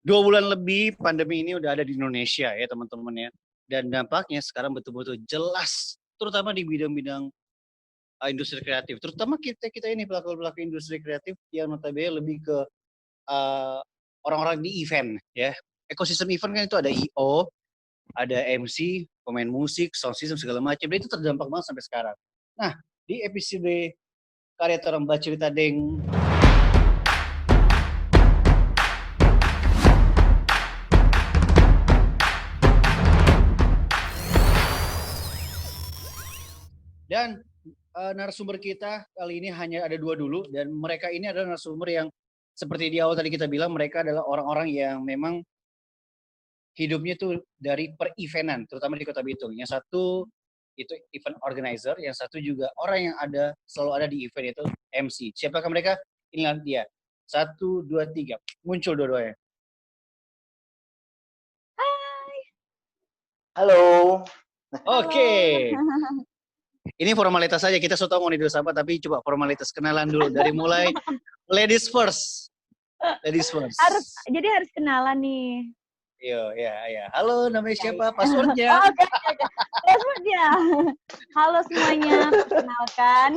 2 bulan lebih pandemi ini udah ada di Indonesia ya teman-teman ya. Dan dampaknya sekarang betul-betul jelas, terutama di bidang-bidang industri kreatif. Terutama kita ini pelaku-pelaku industri kreatif yang notabene lebih ke orang-orang di event ya. Ekosistem event kan itu ada I.O, ada MC, pemain musik, sound system segala macam. Dan itu terdampak banget sampai sekarang. Nah, di episode karya Torang Cerita Deng dan narasumber kita kali ini hanya ada 2 dulu, dan mereka ini adalah narasumber yang seperti di awal tadi kita bilang, mereka adalah orang-orang yang memang hidupnya tuh dari per-eventan, terutama di Kota Bitung. Yang satu itu event organizer, yang satu juga orang yang selalu ada di event itu MC. Siapakah mereka? Inilah dia. 1, 2, 3. Muncul dua-duanya. Hai. Halo. Oke. Ini formalitas saja, kita tahu mau apa, tapi coba formalitas kenalan dulu dari mulai ladies first. Ladies first. Jadi harus kenalan nih. Iya. Halo, namanya siapa? Passwordnya? Oke. Passwordnya. Halo semuanya, perkenalkan.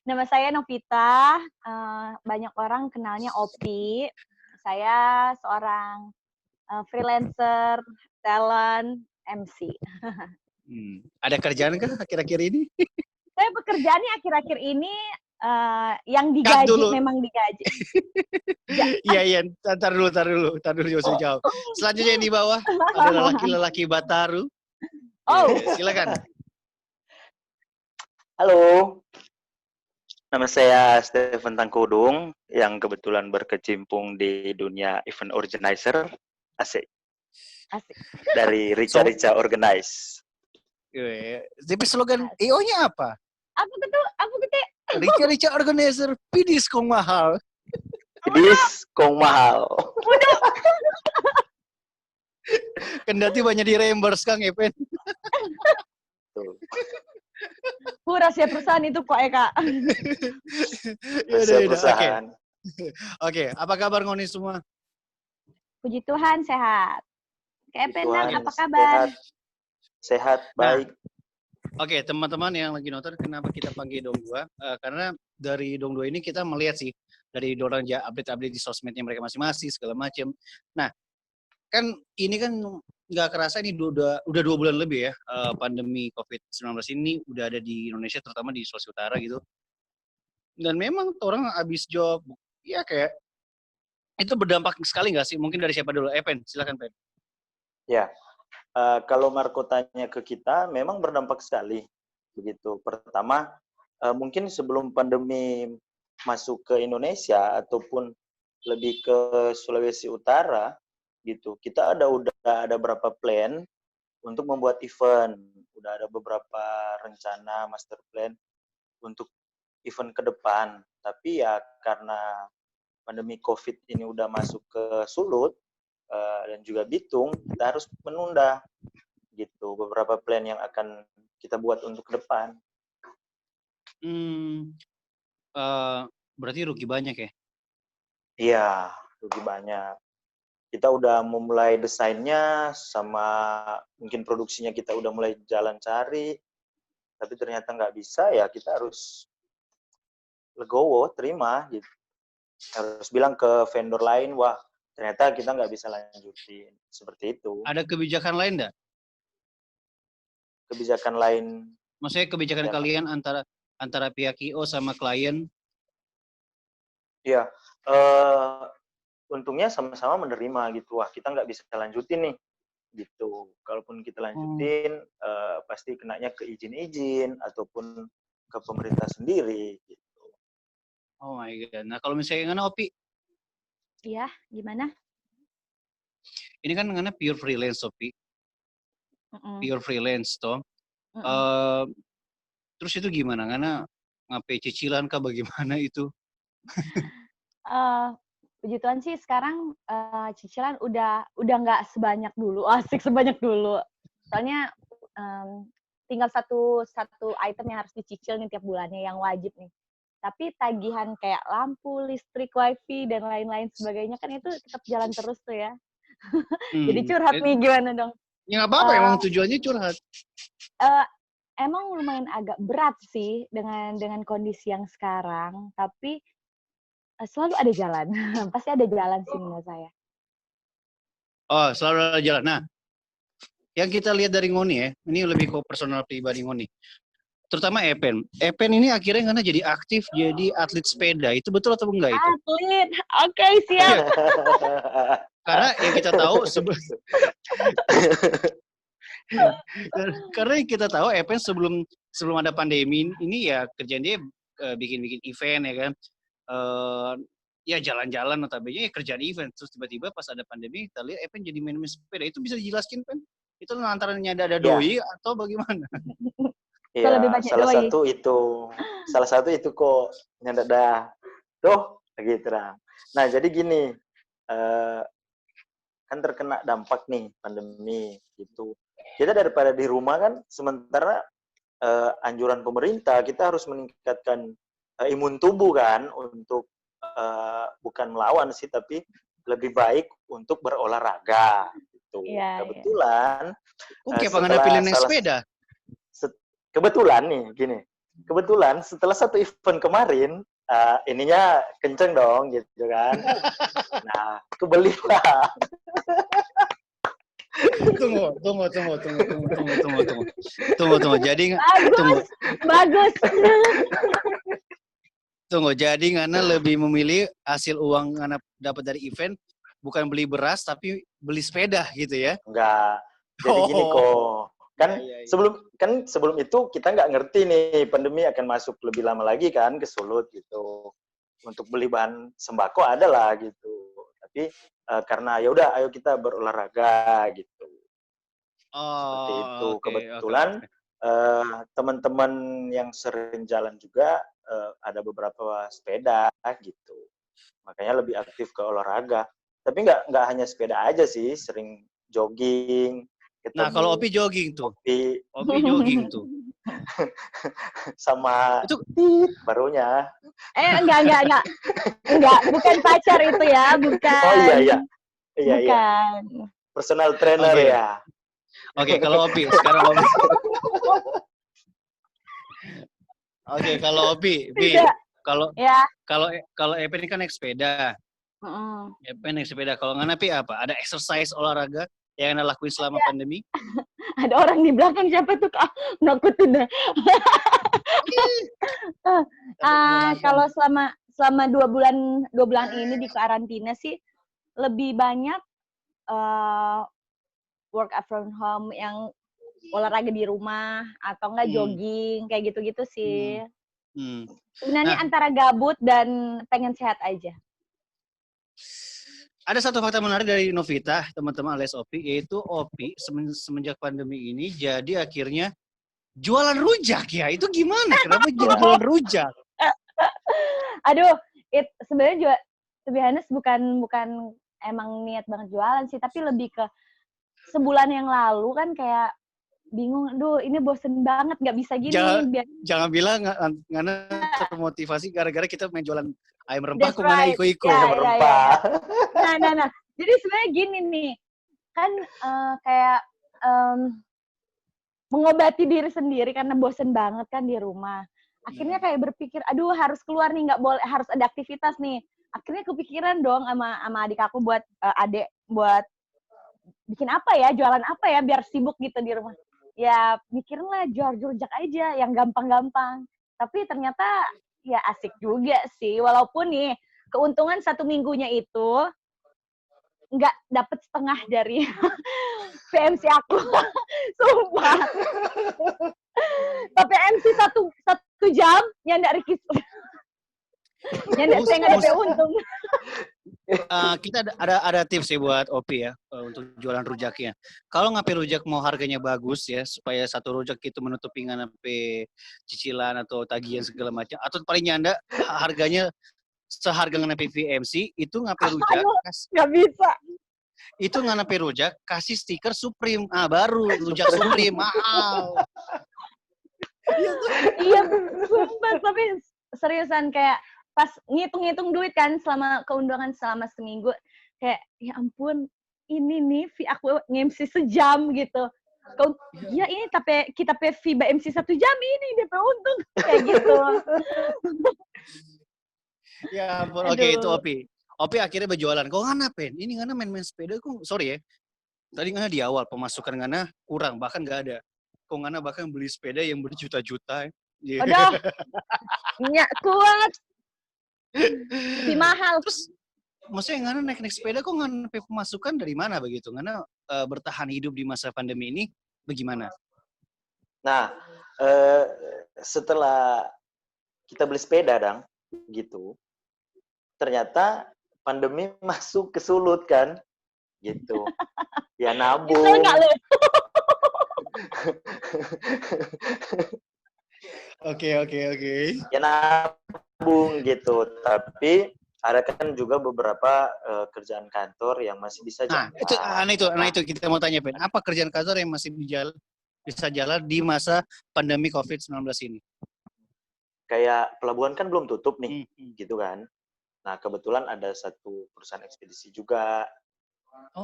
Nama saya Novita. Banyak orang kenalnya Opi. Saya seorang freelancer, talent, MC. Ada kerjaan kah akhir-akhir ini? Saya pekerjaannya akhir-akhir ini yang digaji, memang digaji. Iya, tar dulu jauh. Selanjutnya yang di bawah adalah laki-laki Bataru. Silakan. Halo. Nama saya Stephen Tangkudung yang kebetulan berkecimpung di dunia event organizer. Asik. Dari Rica Organize. Tapi slogan IO-nya apa? Apa gitu? Rica Organizer, pidis kong mahal. Pidis kong mahal. Kendati banyak di reimburse Kang Epen. Rahasia perusahaan itu kok Eka. Rahasia perusahaan. Oke, apa kabar ngoni semua? Puji Tuhan sehat. Kayak Penang, apa kabar? Sehat, baik. Oke, teman-teman yang lagi nonton, kenapa kita panggil Dong 2? Karena dari Dong 2 ini kita melihat sih, dari dorang update-update di sosmednya mereka masing-masing, segala macam. Nah, kan ini kan nggak kerasa ini udah 2 bulan lebih ya, pandemi COVID-19 ini udah ada di Indonesia, terutama di Sulawesi Utara gitu. Dan memang orang habis job, ya kayak, itu berdampak sekali nggak sih? Mungkin dari siapa dulu? Pen, silakan Pen. Ya. Kalau Marco tanya ke kita, memang berdampak sekali. Begitu. Pertama, mungkin sebelum pandemi masuk ke Indonesia ataupun lebih ke Sulawesi Utara, gitu. Kita udah ada berapa plan untuk membuat event. Udah ada beberapa rencana master plan untuk event ke depan. Tapi ya karena pandemi COVID ini udah masuk ke Sulut, dan juga Bitung, kita harus menunda gitu beberapa plan yang akan kita buat untuk ke depan. Berarti rugi banyak ya? Iya, rugi banyak. Kita udah memulai desainnya, sama mungkin produksinya kita udah mulai jalan cari, tapi ternyata nggak bisa, ya kita harus legowo, terima gitu. Harus bilang ke vendor lain, wah ternyata kita nggak bisa lanjutin. Seperti itu. Ada kebijakan lain nggak? Kebijakan lain? Maksudnya kebijakan kalian antara pihak I.O. sama klien? Iya. Untungnya sama-sama menerima gitu. Wah kita nggak bisa lanjutin nih. Gitu. Kalaupun kita lanjutin, pasti kenanya ke izin-izin ataupun ke pemerintah sendiri. Gitu. Oh my God. Nah kalau misalnya ngana Opi? Iya, gimana? Ini kan ngana pure freelance Opi. Pure freelance toh. Terus itu gimana? Ngana ngapain cicilan kah bagaimana itu? Puji Tuhan sih sekarang cicilan udah nggak sebanyak dulu, asik sebanyak dulu. Soalnya tinggal satu item yang harus dicicil nih tiap bulannya yang wajib nih. Tapi tagihan kayak lampu, listrik, wifi, dan lain-lain sebagainya kan itu tetap jalan terus tuh ya. Jadi curhat nih, gimana dong? Ya nggak apa-apa, emang tujuannya curhat. Emang lumayan agak berat sih dengan kondisi yang sekarang, tapi selalu ada jalan. Pasti ada jalan sih menurut saya. Oh, selalu ada jalan. Nah, yang kita lihat dari Ngoni ya, ini lebih ke personal pribadi Ngoni. Terutama Epen. Epen ini akhirnya karena jadi aktif, jadi atlet sepeda. Itu betul atau enggak itu? Atlet, oke, siap. Karena yang kita tahu karena yang kita tahu Epen sebelum ada pandemi ini ya kerjaan dia bikin event ya kan. Ya jalan-jalan notabene ya kerjaan event. Terus tiba-tiba pas ada pandemi kita lihat Epen jadi main sepeda. Itu bisa dijelaskan, Pen? Itu antara ada doi atau bagaimana? Iya, salah satu itu kok nyanda tuh gitu lah. Nah, jadi gini, kan terkena dampak nih pandemi gitu. Kita daripada di rumah kan, sementara anjuran pemerintah kita harus meningkatkan imun tubuh kan untuk bukan melawan sih, tapi lebih baik untuk berolahraga gitu. Iya, kebetulan kayak pengen pilih naik sepeda. Kebetulan nih, gini. Kebetulan setelah satu event kemarin, ininya kenceng dong, gitu kan. Nah, kebelilah. Tunggu. Jadi bagus. Tunggu, jadi Ngana lebih memilih hasil uang Ngana dapat dari event bukan beli beras tapi beli sepeda gitu ya? Enggak. Jadi gini kok. Sebelum itu kita nggak ngerti nih pandemi akan masuk lebih lama lagi kan ke Sulut gitu. Untuk beli bahan sembako ada lah gitu. Tapi karena ya udah ayo kita berolahraga gitu. Seperti itu. Kebetulan teman-teman yang sering jalan juga ada beberapa sepeda gitu. Makanya lebih aktif ke olahraga. Tapi nggak hanya sepeda aja sih, sering jogging. Nah, kalau Opi jogging tuh. Opi jogging tuh. Sama itu barunya. Enggak. Bukan pacar itu ya, bukan. Oh iya. Bukan. Personal trainer ya. Oke, kalau Opi sekarang Opi. Oke, kalau Opi, kalau Epen ini kan naik sepeda. Epen naik sepeda. Kalau Ngana Pi apa? Ada exercise olahraga yang Anda lakuin selama pandemi? Ada orang di belakang, siapa tuh, Kak? Nakutin deh. Kalau selama 2 bulan ini di karantina sih lebih banyak work from home, yang olahraga di rumah atau enggak jogging kayak gitu-gitu sih. Sebenarnya antara gabut dan pengen sehat aja. Ada satu fakta menarik dari Novita, teman-teman alias Opi, yaitu Opi semenjak pandemi ini jadi akhirnya jualan rujak ya. Itu gimana? Kenapa jadi jualan rujak? Aduh, sebenarnya sebenarnya bukan emang niat banget jualan sih, tapi lebih ke sebulan yang lalu kan kayak bingung, aduh ini bosen banget, nggak bisa gini. Jangan bilang Ngana termotivasi gara-gara kita main jualan ayam rempah, kok Ngana iko-iko. Ayam rempah. Nah. Jadi sebenarnya gini nih, kan kayak mengobati diri sendiri karena bosen banget kan di rumah. Akhirnya kayak berpikir, aduh harus keluar nih, nggak boleh, harus ada aktivitas nih. Akhirnya kepikiran dong sama adik aku buat bikin apa ya, jualan apa ya biar sibuk gitu di rumah. Ya mikirlah jual rujak aja yang gampang-gampang. Tapi ternyata ya asik juga sih. Walaupun nih keuntungan 1 minggunya itu nggak dapet setengah dari PMC aku. Sumpah. Tapi MC 1 jam nyanda Rikis. Nyanda saya nggak ada untung. Kita ada tips ya buat Opi ya untuk jualan rujaknya. Kalau ngapain rujak mau harganya bagus ya, supaya satu rujak itu menutupi ngapain cicilan atau tagihan segala macam, atau paling nyanda harganya seharga ngapain VMC, itu ngapain rujak? Nggak bisa. Itu ngapain rujak kasih stiker Supreme, baru rujak Supreme mahal. Iya, sumpah, tapi seriusan kayak pas ngitung-ngitung duit kan selama keundangan selama seminggu, kayak ya ampun ini nih fee aku nge-MC sejam gitu. Ya ini tapi kita pay fee MC 1 jam ini DP untung kayak gitu. Ya ampun, oke itu Opi. Opi akhirnya berjualan. Kok ngana pen? Ini ngana main-main sepeda kok, sorry ya. Tadi ngana di awal pemasukan ngana kurang, bahkan nggak ada. Kok ngana bahkan beli sepeda yang berjuta-juta. Yeah. Aduh, nggak kuat. Lebih mahal. Terus maksudnya ngana naik sepeda kok ngana pemasukan dari mana begitu? Ngana bertahan hidup di masa pandemi ini bagaimana? Nah, setelah kita beli sepeda dang, gitu, ternyata pandemi masuk ke Sulut kan, gitu. Ya nabung. Bisa nggak lu? Oke. Ya nabung gitu, tapi ada kan juga beberapa kerjaan kantor yang masih bisa jalan. Nah itu kita mau tanya Pen, apa kerjaan kantor yang masih bisa jalan di masa pandemi COVID-19 ini? Kayak pelabuhan kan belum tutup nih, gitu kan. Nah kebetulan ada satu perusahaan ekspedisi juga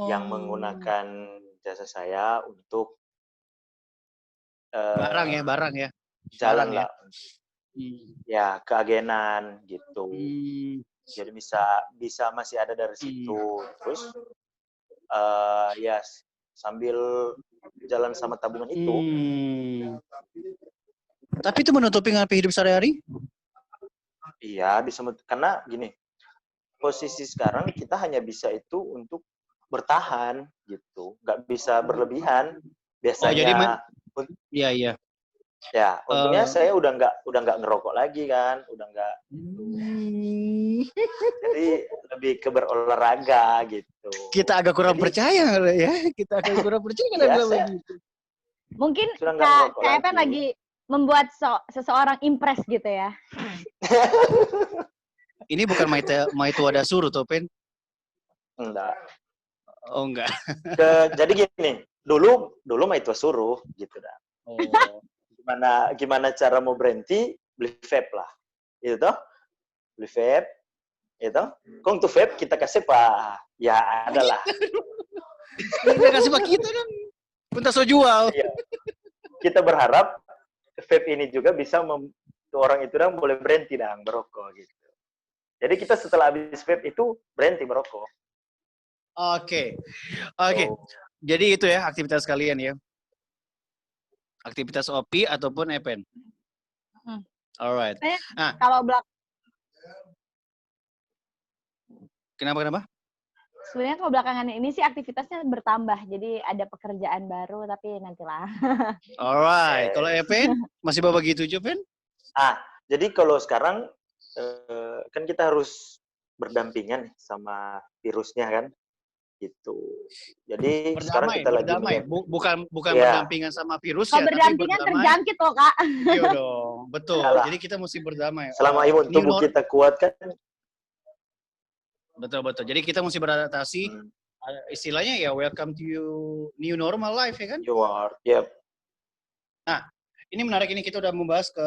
yang menggunakan jasa saya untuk barang ya. Jalan barang lah. Ya ke agenan gitu. Jadi bisa masih ada dari situ. Terus ya sambil jalan sama tabungan itu. Tapi itu menutupi ngapain hidup sehari-hari? Iya, bisa karena gini. Posisi sekarang kita hanya bisa itu untuk bertahan gitu. Nggak bisa berlebihan. Biasanya iya. Ya, untungnya saya udah nggak ngerokok lagi kan, udah nggak. Jadi lebih ke berolahraga gitu. Kita agak kurang percaya ya. Kita agak kurang percaya kalau begitu. Mungkin Kak Epen lagi membuat seseorang impress gitu ya. Ini bukan Maitu ada suruh tuh Pen? Enggak. Oh enggak. Jadi gini, dulu Maitu suruh gitu dah. Oh. Gimana cara mau berhenti, beli vape lah. Itu toh. Beli vape. Itu. Kong tuh vape kita kasih Pak. Ya adalah. Kita kasih Pak kita kan. Kita so jual. Iya. Kita berharap vape ini juga bisa orang itu dong boleh berhenti dong merokok gitu. Jadi kita setelah habis vape itu berhenti merokok. Oke. Jadi itu ya aktivitas kalian ya. Aktivitas Opi ataupun Epen. Alright. Nah, kalau Kenapa? Sebenarnya kalau belakangan ini sih aktivitasnya bertambah. Jadi ada pekerjaan baru tapi nantilah. Alright. Kalau Epen masih bawa gitu aja, Pen? Jadi kalau sekarang kan kita harus berdampingan sama virusnya kan. Gitu. Jadi sekarang kita lagi bukan berdampingan sama virus ya, kalau berdampingan terjangkit loh Kak. Iya dong, betul. Yalah. Jadi kita mesti berdamai. Selama imun tubuh kita kuat kan. Betul. Jadi kita mesti beradaptasi. Istilahnya ya welcome to new normal life ya kan? Yep. Nah, ini menarik, ini kita udah membahas ke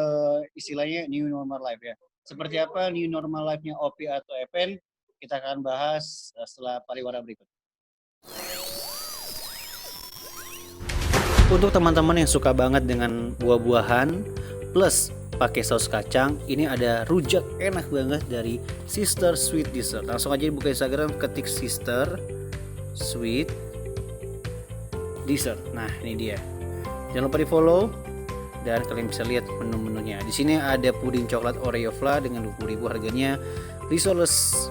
istilahnya new normal life ya. Seperti apa new normal life-nya Opi atau Epen? Kita akan bahas setelah pariwara berikut. Untuk teman-teman yang suka banget dengan buah-buahan plus pakai saus kacang, ini ada rujak enak banget dari Sister Sweet Dessert. Langsung aja buka Instagram, ketik Sister Sweet Dessert. Nah, ini dia. Jangan lupa di-follow dan kalian bisa lihat menu-menunya. Di sini ada puding coklat Oreo Fla dengan 20.000 harganya. Risoles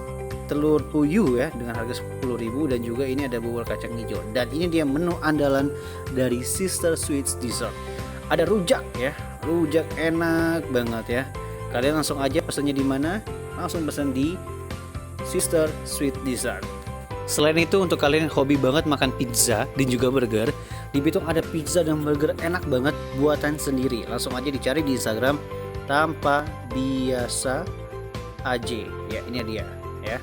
telur puyuh ya dengan harga 10.000 dan juga ini ada bubur kacang hijau. Dan ini dia menu andalan dari Sister Sweet Dessert. Ada rujak ya. Rujak enak banget ya. Kalian langsung aja pesannya di mana? Langsung pesan di Sister Sweet Dessert. Selain itu untuk kalian yang hobi banget makan pizza dan juga burger, di Bitung ada pizza dan burger enak banget buatan sendiri. Langsung aja dicari di Instagram tanpa biasa aja. Ya, ini dia ya.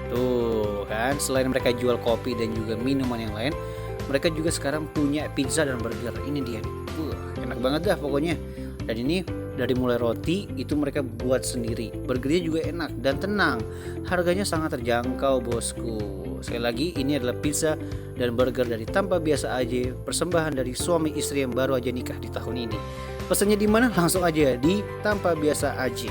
Tuh kan, selain mereka jual kopi dan juga minuman yang lain, mereka juga sekarang punya pizza dan burger. Ini dia nih. Enak banget dah pokoknya. Dan ini Dari mulai roti itu mereka buat sendiri, burgernya juga enak dan tenang, harganya sangat terjangkau bosku. Sekali lagi ini adalah pizza dan burger dari Tampa Biasa aja, persembahan dari suami istri yang baru aja nikah di tahun ini. Pesannya di mana? Langsung aja di Tampa Biasa aja.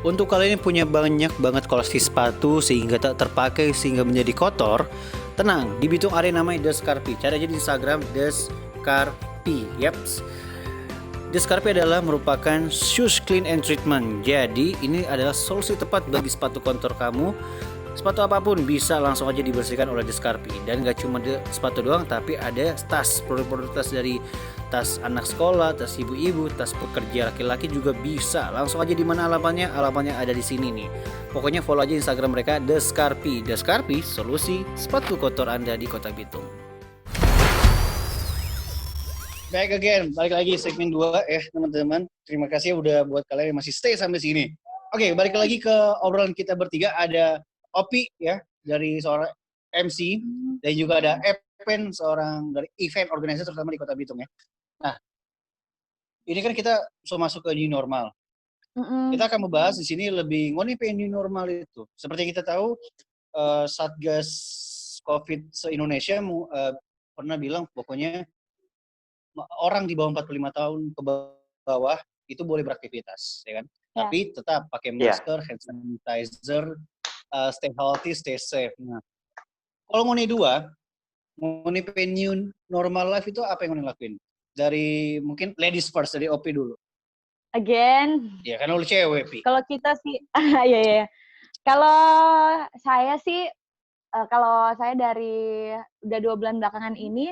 Untuk kalian yang punya banyak banget koleksi sepatu sehingga tak terpakai sehingga menjadi kotor, tenang, di Bitung ada yang namanya The Scarpi. Cari aja di Instagram The Scarpi. Yaps. The Scarpi adalah merupakan shoes clean and treatment. Jadi ini adalah solusi tepat bagi sepatu kotor kamu. Sepatu apapun bisa langsung aja dibersihkan oleh The Scarpi. Dan gak cuma sepatu doang, tapi ada tas, produk-produk tas dari tas anak sekolah, tas ibu-ibu, tas pekerja laki-laki juga bisa. Langsung aja di mana alamatnya? Alamatnya ada di sini nih. Pokoknya follow aja Instagram mereka The Scarpi. The Scarpi, solusi sepatu kotor Anda di Kota Bitung. Back again, balik lagi segmen 2 teman-teman. Terima kasih udah buat kalian yang masih stay sampai sini. Oke, balik lagi ke obrolan kita bertiga. Ada Opi ya, dari seorang MC, dan juga ada Epen, seorang dari event organizer terutama di Kota Bitung ya. Nah, ini kan kita masuk ke new normal. Kita akan membahas di sini lebih ngonipe new normal itu. Seperti yang kita tahu, Satgas COVID se-Indonesia pernah bilang pokoknya orang di bawah 45 tahun ke bawah itu boleh beraktivitas, ya kan? Yeah. Tapi tetap pakai masker, hand sanitizer, stay healthy, stay safe. Nah, kalau ngoni new normal life itu apa yang ngoni lakuin? Dari mungkin ladies first, dari Opi dulu. Again. Ya, kan lu cewek, Pi. Kalau kita sih, ya. Kalau saya sih, kalau saya dari udah 2 bulan belakangan ini,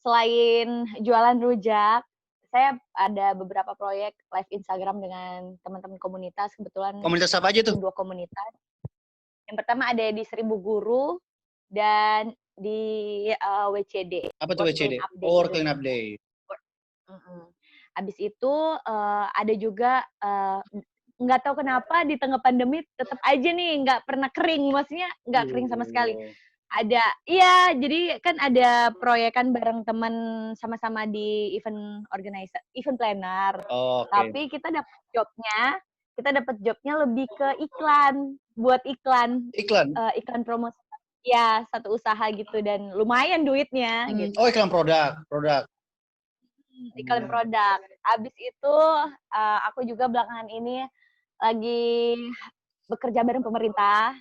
selain jualan rujak, saya ada beberapa proyek live Instagram dengan teman-teman komunitas. Kebetulan komunitas apa aja tuh? 2 komunitas. Yang pertama ada di Seribu Guru dan di WCD. Apa tuh WCD? World Clean Up Day. Abis itu ada juga nggak tahu kenapa di tengah pandemi tetap aja nih nggak pernah kering, maksudnya nggak kering sama sekali. Ada, iya, jadi kan ada proyekan bareng teman sama-sama di event organizer, event planner. Okay. Tapi kita dapat jobnya lebih ke iklan, buat iklan. Iklan promosi. Ya, satu usaha gitu dan lumayan duitnya. Gitu. Oh, iklan produk. Iklan produk. Abis itu aku juga belakangan ini lagi bekerja bareng pemerintah.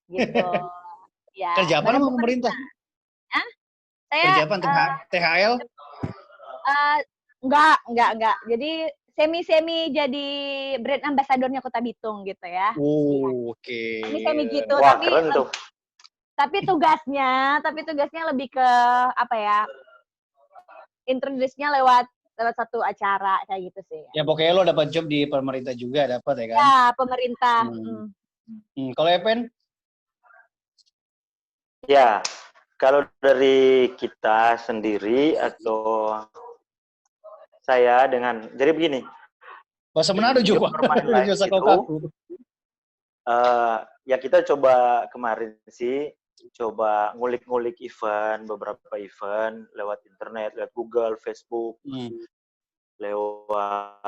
Gitu. Ya, kerja apa sama pemerintah? Saya kerja apa? THL? Enggak. Jadi semi jadi brand ambasadornya Kota Bitung gitu ya. Oke. Semi gitu. Wah, keren tuh. Tapi tugasnya lebih ke apa ya? Introduce-nya lewat satu acara kayak gitu sih. Ya pokoknya lo dapat job di pemerintah juga, dapat ya kan? Ya, pemerintah. Kalau Epen? Ya, kalau dari kita sendiri atau saya jadi begini. Bahasa Manado juga. Ya kita coba kemarin sih, coba ngulik-ngulik beberapa event lewat internet, lewat Google, Facebook, lewat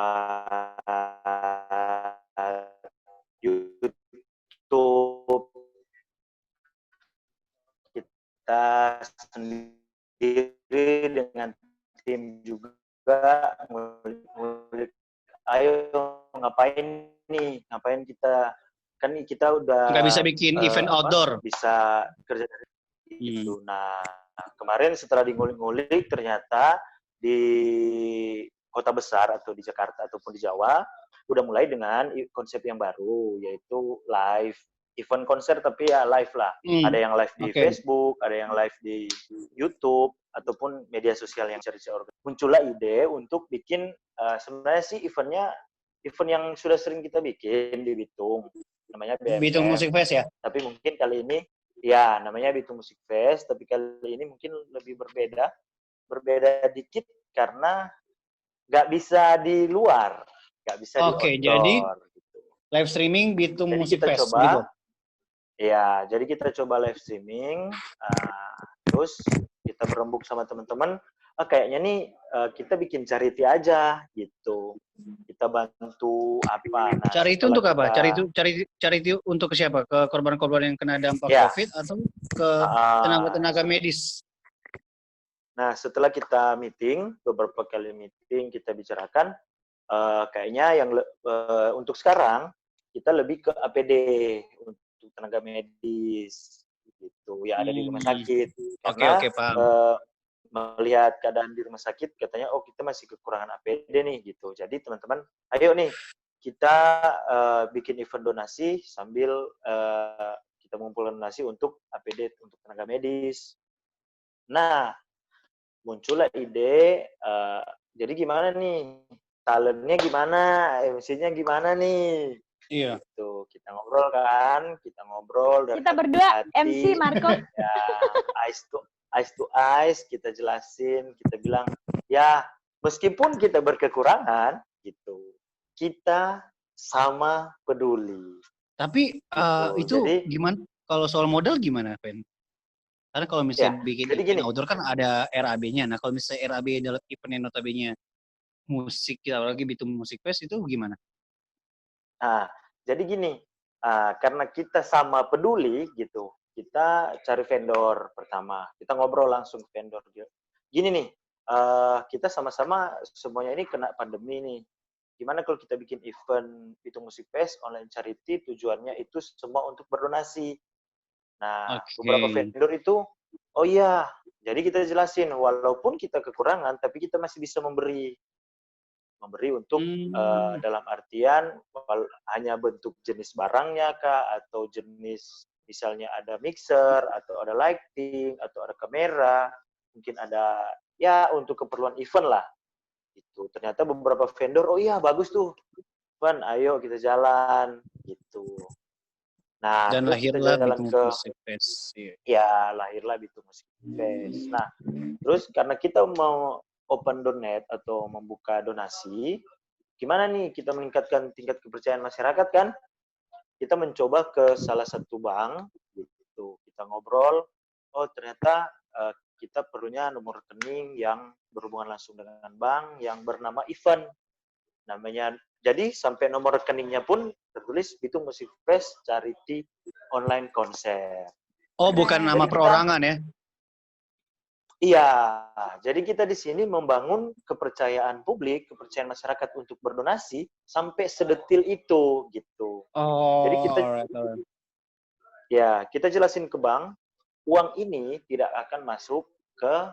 YouTube. Kita sendiri dengan tim juga ngulik, ayo ngapain kita, kan kita udah nggak bisa bikin event outdoor, bisa kerja dari itu. Nah, kemarin setelah ngulik-ngulik ternyata di kota besar atau di Jakarta ataupun di Jawa udah mulai dengan konsep yang baru, yaitu live event konser, tapi ya live lah. Ada yang live di Facebook, ada yang live di YouTube, ataupun media sosial yang cari-cari. Muncullah ide untuk bikin, sebenarnya sih event yang sudah sering kita bikin di Bitung. Namanya BMF. Bitung Music Fest ya? Tapi mungkin kali ini, ya namanya Bitung Music Fest, tapi kali ini mungkin lebih berbeda dikit karena nggak bisa di luar, nggak bisa di outdoor. Jadi gitu. Live streaming Bitung Music Fest coba, gitu? Ya, jadi kita coba live streaming, terus kita berembuk sama teman-teman. kayaknya nih kita bikin charity aja gitu. Kita bantu apa. Nah, Cari itu setelah untuk apa? kita Cari itu untuk ke siapa? Ke korban-korban yang kena dampak ya, COVID atau ke uh, tenaga-tenaga medis? nah setelah kita meeting, beberapa kali meeting kita bicarakan, kayaknya untuk sekarang kita lebih ke APD untuk tenaga medis gitu ya, ada di rumah sakit Oke, karena oke, paham. melihat keadaan di rumah sakit katanya kita masih kekurangan APD nih gitu. Jadi teman-teman ayo nih kita bikin event donasi sambil kita mengumpulkan donasi untuk APD untuk tenaga medis. Nah, muncullah ide, jadi gimana nih, talentnya gimana, MC-nya gimana nih, Iya. gitu. Kita ngobrol dari Kita hati ke berdua hati, MC Marco. ya eyes to eyes, kita jelasin, kita bilang, ya meskipun kita berkekurangan, gitu, kita sama peduli. Tapi Gitu. itu Jadi, gimana? Kalau soal modal gimana, Pen? Karena kalau ya, misalnya bikin jadi event gini, outdoor kan ada RAB-nya. Nah, kalau misalnya RAB adalah event yang notabene musik, apalagi Bitung Musik Fest itu gimana? nah, jadi gini, karena kita sama peduli gitu, kita cari vendor pertama. Kita ngobrol langsung ke vendor. Gini nih, kita sama-sama semuanya ini kena pandemi nih. Gimana kalau kita bikin event Bitung Musik Fest online charity, tujuannya itu semua untuk berdonasi. Nah, beberapa Oke. vendor itu, oh iya, jadi kita jelasin, walaupun kita kekurangan, tapi kita masih bisa memberi untuk dalam artian hanya bentuk jenis barangnya kah, atau jenis misalnya ada mixer atau ada lighting atau ada kamera, mungkin ada ya untuk keperluan event lah gitu. Ternyata beberapa vendor, oh iya bagus tuh Van, ayo kita jalan gitu. Nah, Dan terus kita lahirlah jalan Bitung ke, Musik Fest. Iya. ya lahirlah Bitung Musik Fest. Nah, terus karena kita mau open donate atau membuka donasi, gimana nih kita meningkatkan tingkat kepercayaan masyarakat kan? Kita mencoba ke salah satu bank, gitu. Kita ngobrol, oh ternyata kita perlunya nomor rekening yang berhubungan langsung dengan bank yang bernama event. Namanya, jadi sampai nomor rekeningnya pun tertulis Bitung Musik Fest Charity Online Konser. Oh, bukan nama Jadi kita perorangan ya? Iya, jadi kita di sini membangun kepercayaan publik, kepercayaan masyarakat untuk berdonasi sampai sedetil itu gitu. Jadi Oh, kita alright. kita jelasin ke bank, uang ini tidak akan masuk ke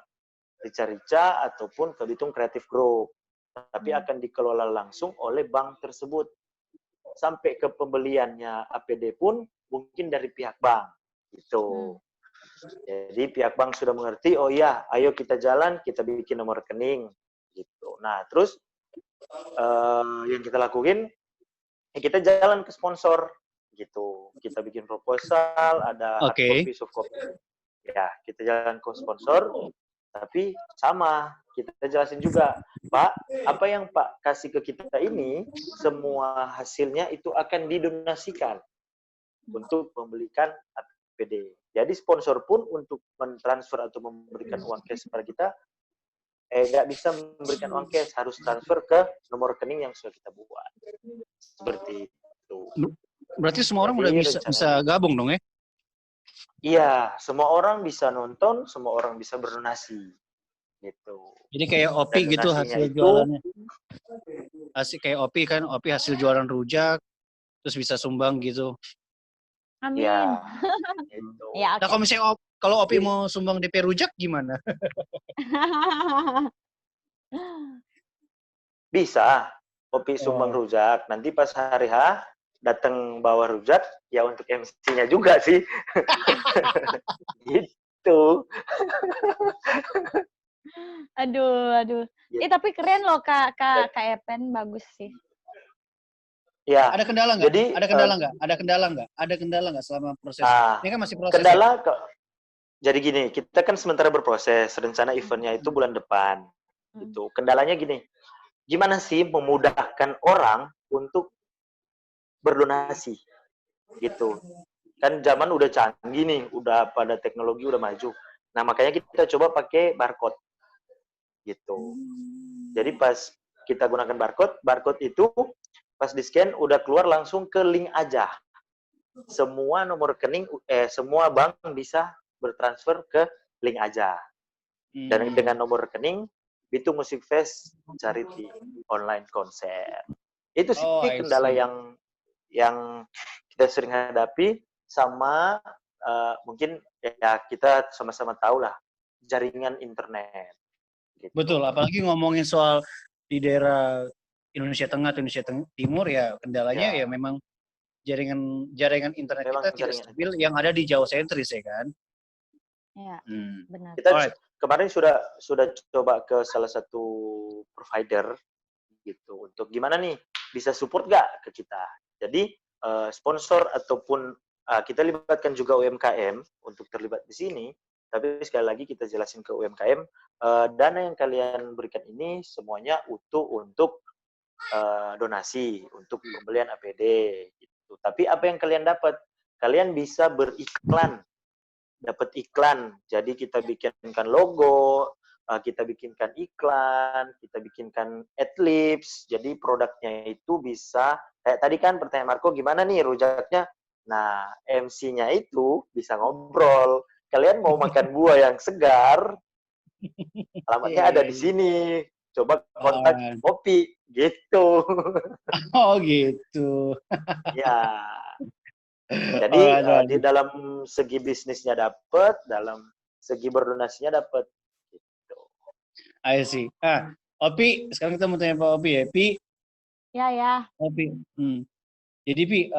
Rica-Rica ataupun ke Bitung Creative Group, tapi akan dikelola langsung oleh bank tersebut. Sampai ke pembeliannya APD pun mungkin dari pihak bank gitu. Jadi pihak bank sudah mengerti, oh iya, ayo kita jalan, kita bikin nomor rekening, gitu. Nah, terus yang kita lakuin, kita jalan ke sponsor, gitu. Kita bikin proposal, ada hard copy, soft copy. Ya, kita jalan ke sponsor, tapi sama, kita jelasin juga, Pak, apa yang Pak kasih ke kita ini, semua hasilnya itu akan didonasikan untuk membelikan APD. Jadi sponsor pun untuk mentransfer atau memberikan uang cash kepada kita, nggak bisa memberikan uang cash, harus transfer ke nomor rekening yang sudah kita buat. Seperti itu. Berarti semua orang Jadi udah bisa gabung dong ya? Iya, semua orang bisa nonton, semua orang bisa berdonasi. Gitu. Jadi kayak Opi Dan gitu donasinya hasil itu, jualannya. Kayak Opi kan, Opi hasil jualan rujak, terus bisa sumbang gitu. Amin. ya, gitu. Ya, Nah, oke. kalau misalnya kalau Opi mau sumbang DP rujak gimana? Bisa, Opi sumbang rujak. Nanti pas hari H, datang bawa rujak, ya untuk MC-nya juga sih. Gitu. Aduh. Gitu. Tapi keren loh Kak Epen, bagus sih. Ya. Ada kendala nggak? Jadi Ada kendala nggak selama proses? Ini kan masih proses. Kendala ya? Jadi gini, kita kan sementara berproses, rencana eventnya itu bulan depan. Gitu. Kendalanya gini, gimana sih memudahkan orang untuk berdonasi? Gitu. Kan zaman udah canggih nih, udah pada teknologi udah maju. Nah, makanya kita coba pakai barcode. gitu. Jadi pas kita gunakan barcode itu pas di-scan udah keluar langsung ke link aja. Semua nomor rekening, semua bank bisa bertransfer ke link aja. Dan dengan nomor rekening, itu Music Fest Charity online konser. Itu sih I kendala see. yang kita sering hadapi, sama mungkin ya kita sama-sama tahu lah jaringan internet. Gitu. Betul, apalagi ngomongin soal di daerah Indonesia Tengah, Indonesia Timur ya kendalanya ya memang jaringan internet Memang kita tidak jaringan stabil yang ada di Jawa sentris ya kan. Iya, benar. Kita Alright. kemarin sudah coba ke salah satu provider gitu untuk gimana nih bisa support nggak ke kita. Jadi sponsor ataupun kita libatkan juga UMKM untuk terlibat di sini. Tapi sekali lagi kita jelasin ke UMKM, dana yang kalian berikan ini semuanya utuh untuk donasi, untuk pembelian APD. Gitu. Tapi apa yang kalian dapat? Kalian bisa beriklan, dapat iklan. Jadi kita bikinkan logo, kita bikinkan iklan, kita bikinkan adlibs. Jadi produknya itu bisa, kayak tadi kan pertanyaan Marco, gimana nih rujaknya? Nah, MC-nya itu bisa ngobrol. Kalian mau makan buah yang segar, alamatnya ada di sini. Coba kontak kopi, gitu. Oh gitu. Ya. Jadi di dalam segi bisnisnya dapat, dalam segi berdonasinya dapat. Gitu. I see. Opi, sekarang kita mau tanya Pak Opi ya. Pi. Ya. Opi. Jadi Pi,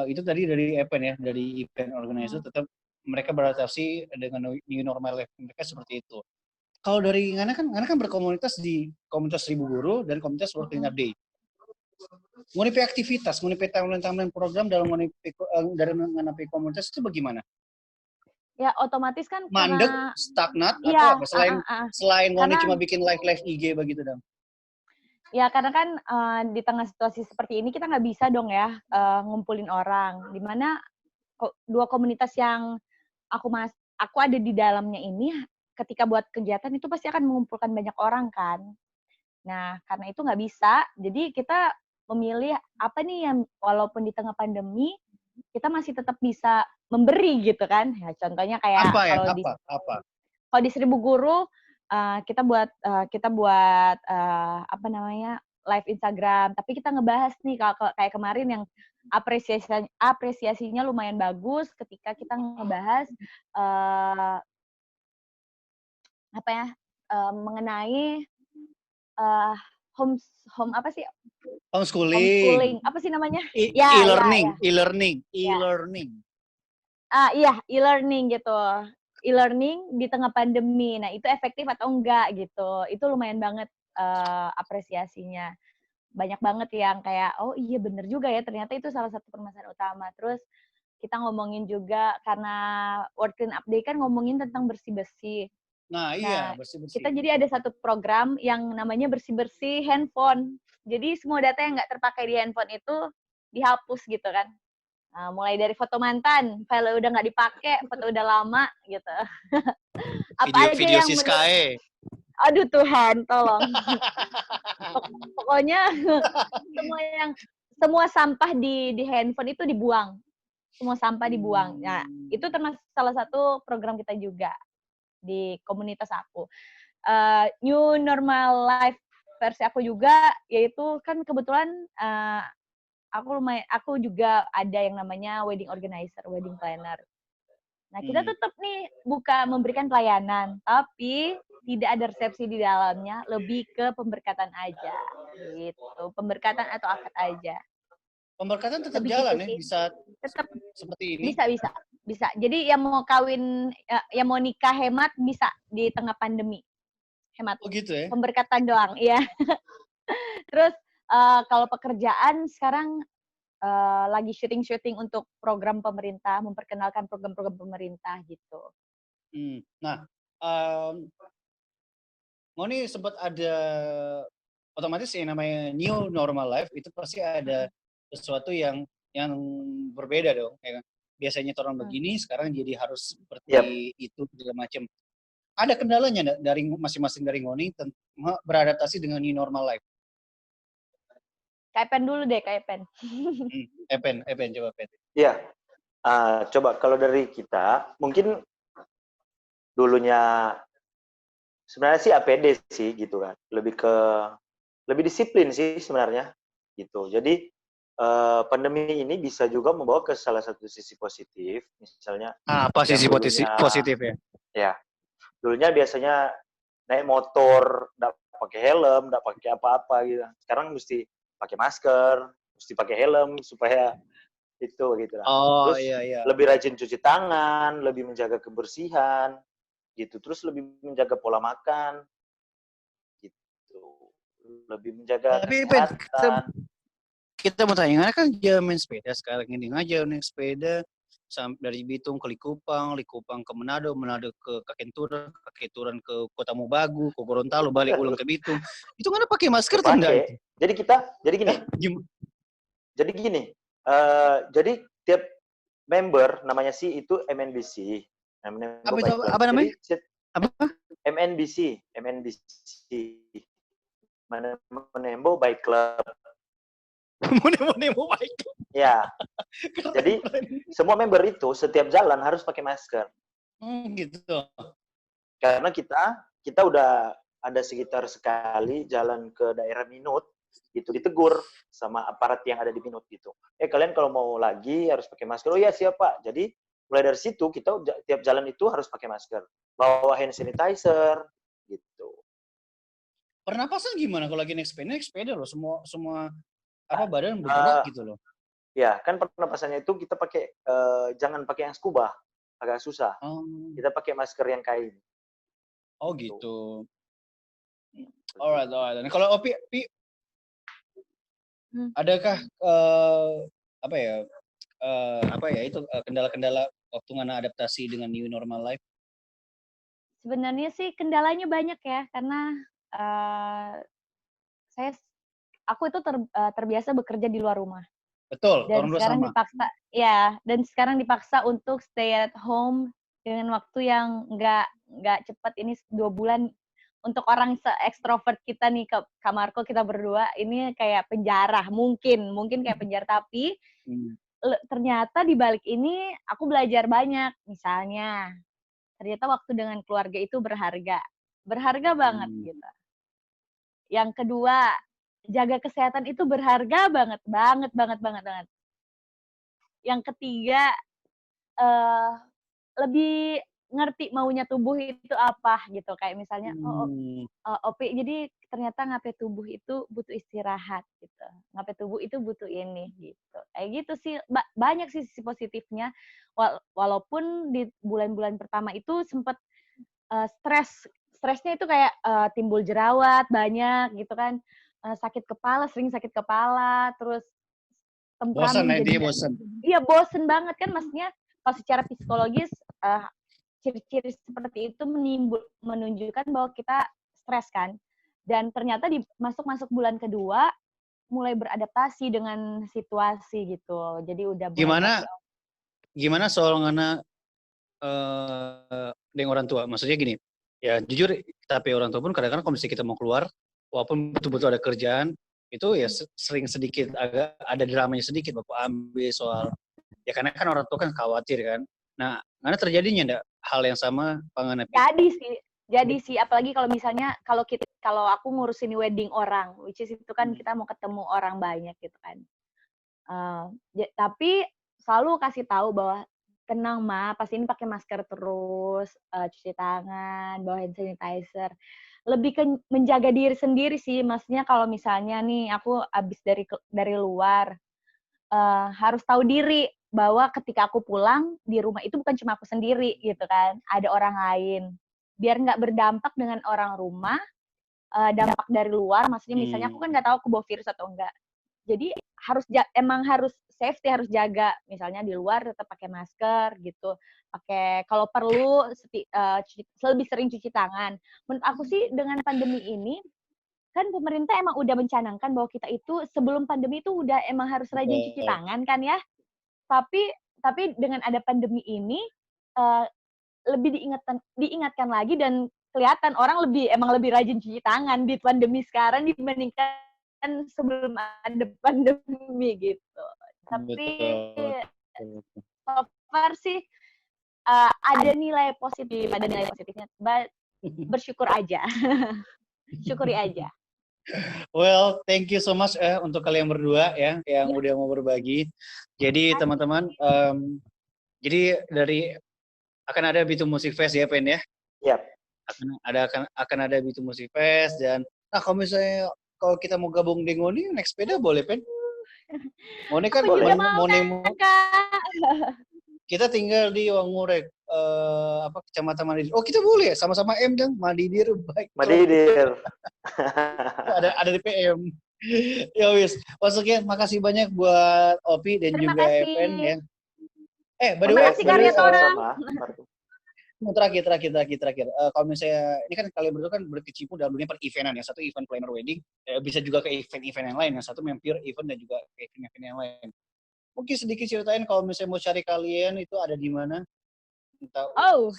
itu tadi dari event ya, dari event organizer tetap mereka beradaptasi dengan new normal life mereka seperti itu. Kalau dari Ngana kan berkomunitas di komunitas 1000 Guru dan komunitas World Cleanup Day. Monipe aktivitas, monipe timeline program dalam dari mengenai komunitas itu bagaimana? Ya otomatis kan mandek, karena stagnat ya, atau apa? Selain Ngoni cuma bikin live IG begitu dong. Ya karena kan di tengah situasi seperti ini kita nggak bisa dong ya ngumpulin orang. Dimana dua komunitas yang aku ada di dalamnya ini, ketika buat kegiatan itu pasti akan mengumpulkan banyak orang kan. Nah karena itu nggak bisa, jadi kita memilih apa nih yang walaupun di tengah pandemi kita masih tetap bisa memberi gitu kan. Ya contohnya kayak kalau di 1000 Guru kita buat apa namanya live Instagram, tapi kita ngebahas nih kalau kayak kemarin yang apresiasinya lumayan bagus ketika kita ngebahas apa ya mengenai home apa sih? Homeschooling. Apa sih namanya? E-learning. Iya, e-learning gitu. E-learning di tengah pandemi. Nah, itu efektif atau enggak gitu. Itu lumayan banget apresiasinya. Banyak banget yang kayak, oh iya bener juga ya, ternyata itu salah satu permasalahan utama. Terus kita ngomongin juga, karena World Cleanup Day kan ngomongin tentang bersih-bersih. Nah, iya, bersih-bersih. Kita jadi ada satu program yang namanya bersih-bersih handphone. Jadi semua data yang nggak terpakai di handphone itu dihapus gitu kan. Nah, mulai dari foto mantan, file udah nggak dipakai, foto udah lama gitu. Apa aja yang aduh Tuhan, tolong. Pokoknya semua sampah di handphone itu dibuang. Semua sampah dibuang. Nah, itu termasuk salah satu program kita juga di komunitas aku. New normal life versi aku juga, yaitu kan kebetulan aku juga ada yang namanya wedding organizer, wedding planner. Nah, kita tetap nih memberikan pelayanan, tapi tidak ada resepsi di dalamnya, lebih ke pemberkatan aja. Gitu, pemberkatan atau akad aja. Pemberkatan tetap lebih jalan ya, bisa tetap seperti ini. Bisa. Jadi yang mau kawin, yang mau nikah hemat bisa di tengah pandemi. Hemat. Oh gitu ya? Pemberkatan doang, iya. Terus kalau pekerjaan sekarang lagi syuting untuk program pemerintah, memperkenalkan program-program pemerintah gitu. Nah, Ngoni sempat ada otomatis yang namanya new normal life itu pasti ada sesuatu yang berbeda dong. Biasanya orang begini, sekarang jadi harus seperti itu segala macam. ada kendalanya nggak dari masing-masing dari Ngoni beradaptasi dengan new normal life? Kak Epen dulu deh, Kak Epen. Epen coba Epen. Iya, coba kalau dari kita, mungkin dulunya sebenarnya sih APD sih gitu kan, lebih disiplin sih sebenarnya gitu. Jadi pandemi ini bisa juga membawa ke salah satu sisi positif, misalnya Apa yang sisi dulunya positif ya? ya dulunya biasanya naik motor nggak pakai helm, nggak pakai apa-apa gitu. Sekarang mesti pakai masker, mesti pakai helm supaya itu gitu lah. Oh Terus iya. lebih rajin cuci tangan, lebih menjaga kebersihan gitu. Terus lebih menjaga pola makan gitu. Lebih menjaga Tapi Pen, kesehatan. kita mau tanya, kan dia main sepeda sekarang ini aja naik sepeda dari Bitung ke Likupang ke Manado ke Kakituran ke Kota Mobagu, ke Gorontalo, balik ulang ke Bitung. Itu kan pakai masker tuh enggak itu? Jadi gini, jadi tiap member namanya sih itu MNBC. Apa namanya? Jadi, Apa? MNBC, Manembo Bike Club. Mau baik. Ya, jadi semua member itu setiap jalan harus pakai masker. Gitu. Karena kita udah ada sekitar sekali jalan ke daerah Minut, itu ditegur sama aparat yang ada di Minut gitu. Kalian kalau mau lagi harus pakai masker. Oh iya siap Pak. Jadi mulai dari situ kita tiap jalan itu harus pakai masker. Bawa hand sanitizer gitu. Pernapasan gimana kalau lagi naik sepeda loh, semua badan bergerak gitu loh. Ya, kan pernapasannya itu kita pakai jangan pakai yang scuba, agak susah. Kita pakai masker yang kain. Oh gitu. Alright. Dan kalau Opi, adakah itu kendala-kendala waktu ngana adaptasi dengan new normal life? Sebenarnya sih kendalanya banyak ya, karena aku itu terbiasa bekerja di luar rumah. Betul, Dan sekarang dipaksa untuk stay at home dengan waktu yang nggak cepat, ini 2 bulan. Untuk orang se-ekstrovert kita nih, Kak Marco, kita berdua, ini kayak penjara, mungkin kayak penjara, tapi ternyata di balik ini aku belajar banyak. Misalnya, ternyata waktu dengan keluarga itu berharga banget gitu. Yang kedua, jaga kesehatan itu berharga banget. Yang ketiga, lebih ngerti maunya tubuh itu apa gitu. Kayak misalnya, Opi, jadi ternyata ngapain tubuh itu butuh istirahat gitu. Ngapain tubuh itu butuh ini gitu. Kayak gitu sih, banyak sih sisi positifnya. Walaupun di bulan-bulan pertama itu sempet stresnya itu kayak timbul jerawat banyak gitu kan, sering sakit kepala, terus temperamen bosan. Iya, bosen banget kan, maksudnya kalau secara psikologis ciri-ciri seperti itu menunjukkan bahwa kita stres kan. Dan ternyata di masuk bulan kedua mulai beradaptasi dengan situasi gitu. Jadi udah mulai gimana soal ngana dengan orang tua? Maksudnya gini, ya jujur, tapi orang tua pun kadang-kadang kalau misalnya kita mau keluar, walaupun betul-betul ada kerjaan, itu ya sering sedikit agak ada dramanya sedikit, Bapak ambil soal, ya karena kan orang tua kan khawatir kan. Nah, karena terjadinya enggak hal yang sama pangan? Jadi sih, apalagi kalau misalnya kalau aku ngurusin wedding orang, which is itu kan kita mau ketemu orang banyak gitu kan. Tapi selalu kasih tahu bahwa tenang Ma, pas ini pakai masker terus, cuci tangan, bawa hand sanitizer. Lebih ke menjaga diri sendiri sih, maksudnya kalau misalnya nih aku abis dari luar, harus tahu diri bahwa ketika aku pulang di rumah itu bukan cuma aku sendiri gitu kan, ada orang lain. Biar nggak berdampak dengan orang rumah, dampak dari luar, maksudnya misalnya aku kan nggak tahu aku bawa virus atau enggak. Jadi emang harus safety, harus jaga. Misalnya di luar tetap pakai masker gitu. Kalau perlu lebih sering cuci tangan. Menurut aku sih dengan pandemi ini kan pemerintah emang udah mencanangkan bahwa kita itu sebelum pandemi itu udah emang harus rajin cuci tangan kan ya. Tapi dengan ada pandemi ini lebih diingatkan lagi, dan kelihatan orang emang lebih rajin cuci tangan di pandemi sekarang dibandingkan sebelum ada pandemi gitu. Tapi so far sih ada nilai positifnya, but bersyukur aja. Syukuri aja. Well, thank you so much untuk kalian berdua ya yang udah mau berbagi. Jadi teman-teman, jadi akan ada Bitu Music Fest ya Pen ya? Yap. Akan ada Bitu Music Fest, dan kalau kita mau gabung dengan Ngoni naik sepeda boleh Pen? Ngoni kan kita tinggal di Wangurek, Kecamatan Madidir. Oh kita boleh sama-sama M dong, Madidir baik. Madidir. ada di PM. Ya wis. Maksudnya makasih banyak buat Opi dan juga Evan ya. By the way, karya orang. Terakhir. Kalau misalnya ini kan kalian berdua kan berkecimpung dalam dunia per-eventan ya. Satu event planner wedding, bisa juga ke event-event yang lain. Yang satu pure event dan juga ke event-event yang lain. Mungkin sedikit ceritain kalau misalnya mau cari kalian itu ada di mana? Oh,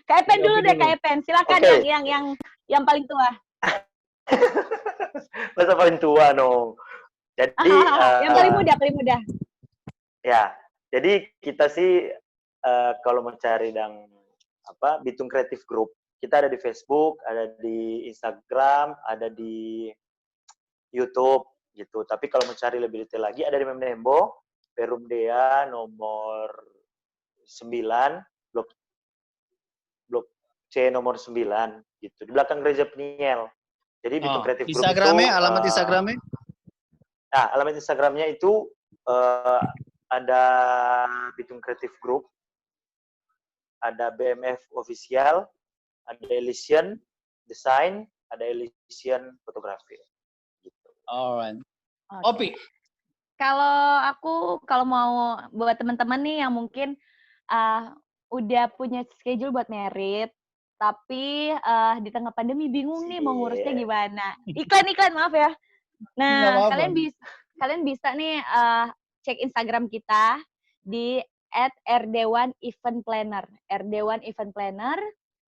Kak Epen dulu deh, Kak Epen. Silakan yang paling tua. Masa paling tua no. Jadi yang paling muda. Ya, jadi kita sih kalau mencari Bitung Creative Group, kita ada di Facebook, ada di Instagram, ada di YouTube gitu. Tapi kalau mencari lebih detail lagi ada di Memnembo, Perumdea nomor 9, blok C nomor 9 gitu. Di belakang gereja Peniel. Jadi Bitung Creative Group Instagramnya, itu alamat Instagramnya? Nah, alamat Instagramnya itu ada Bitung Creative Group, ada BMF Official, ada Elysian Design, ada Elysian Fotografi. Gitu. Alright. Opi. Kalau mau buat teman-teman nih yang mungkin udah punya schedule buat merit, tapi di tengah pandemi bingung nih mau ngurusnya gimana. Iklan maaf ya. Nah, kalian bisa nih cek Instagram kita di @rd1eventplanner. rd1 event planner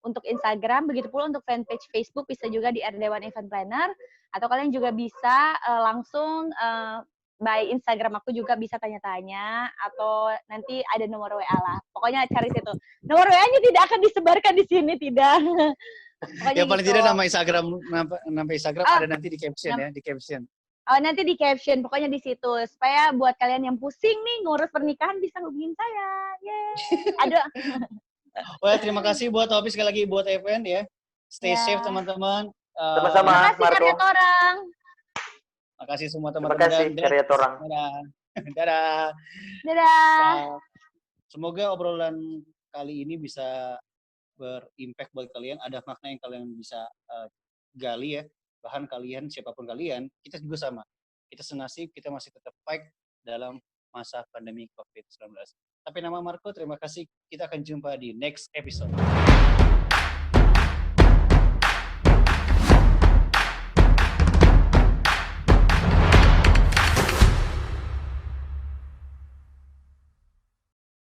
untuk Instagram, begitu pula untuk fanpage Facebook bisa juga di rd1 event planner, atau kalian juga bisa langsung by Instagram aku juga bisa tanya-tanya, atau nanti ada nomor WA lah. Pokoknya cari situ. Nomor WA-nya tidak akan disebarkan di sini, tidak. Ya paling tidak nama Instagram ada nanti di caption ya, di caption. Oh, nanti di caption, pokoknya di situ. Supaya buat kalian yang pusing nih ngurus pernikahan bisa hubungin saya. Ada. Well, terima kasih buat Opi, sekali lagi buat event ya. Stay safe teman-teman. Sama-sama, terima kasih karya orang. Makasih semua teman-teman. Terima kasih karya orang. Dadah. Semoga obrolan kali ini bisa berimpact buat kalian, ada makna yang kalian bisa gali ya. Bahkan kalian, siapapun kalian, kita juga sama. Kita senasib, kita masih tetap fight dalam masa pandemi COVID-19. Tapi nama Marco, terima kasih. Kita akan jumpa di next episode.